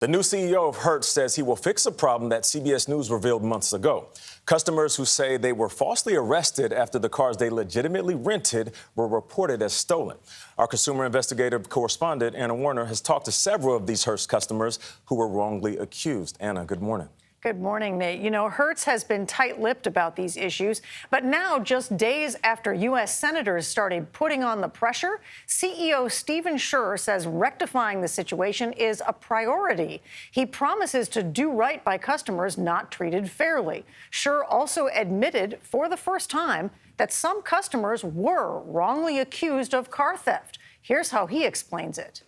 The new CEO of Hertz says he will fix a problem that CBS News revealed months ago. Customers who say they were falsely arrested after the cars they legitimately rented were reported as stolen. Our consumer investigative correspondent, Anna Werner, has talked to several of these Hertz customers who were wrongly accused. Anna, good morning. Good morning, Nate. You know, Hertz has been tight-lipped about these issues, but now, just days after U.S. senators started putting on the pressure, CEO Stephen Scherr says rectifying the situation is a priority. He promises to do right by customers not treated fairly. Scherr also admitted for the first time that some customers were wrongly accused of car theft. Here's how he explains it.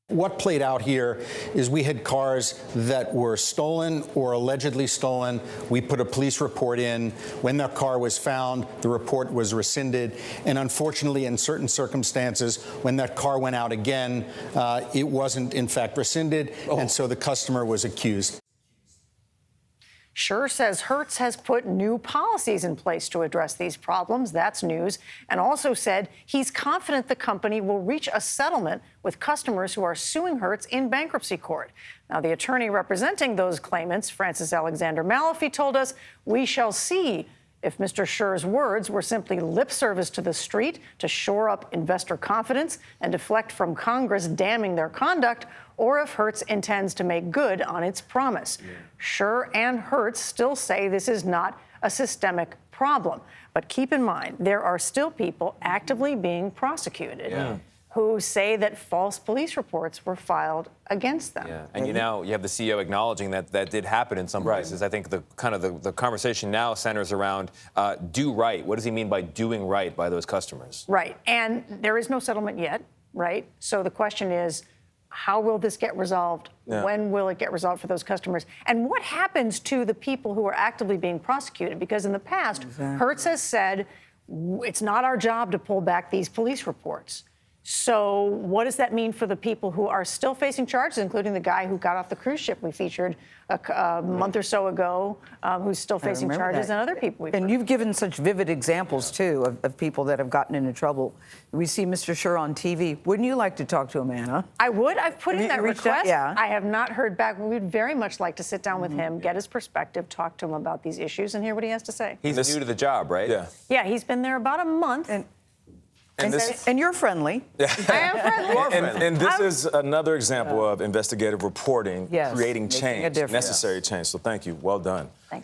What played out here is we had cars that were stolen or allegedly stolen. We put a police report in. When that car was found, the report was rescinded. And unfortunately, in certain circumstances, when that car went out again, it wasn't, in fact, rescinded. And so the customer was accused. Scherr says Hertz has put new policies in place to address these problems. That's news. And also said he's confident the company will reach a settlement with customers who are suing Hertz in bankruptcy court. Now, the attorney representing those claimants, Francis Alexander Malafy, told us, "We shall see if Mr. Scherr's words were simply lip service to the street to shore up investor confidence and deflect from Congress damning their conduct, or if Hertz intends to make good on its promise." Scherr and Hertz still say this is not a systemic problem. But keep in mind, there are still people actively being prosecuted who say that false police reports were filed against them. Yeah. And you have the CEO acknowledging that that did happen in some places. I think the conversation now centers around do right. What does he mean by doing right by those customers? Right. And there is no settlement yet, right? So the question is, how will this get resolved? When will it get resolved for those customers? And what happens to the people who are actively being prosecuted? Because in the past, Hertz has said, it's not our job to pull back these police reports. So what does that mean for the people who are still facing charges, including the guy who got off the cruise ship we featured a month or so ago, who's still facing charges, and other people we've And you've given such vivid examples, too, of people that have gotten into trouble. We see Mr. Scherr on TV. Wouldn't you like to talk to him, Anna? I would. I've put in that request. Yeah. I have not heard back. We'd very much like to sit down with him, get his perspective, talk to him about these issues, and hear what he has to say. He's new to the job, right? Yeah, he's been there about a month. And you're friendly. I am friendly. And this is another example of investigative reporting, creating change, necessary change. So thank you. Well done. Thanks.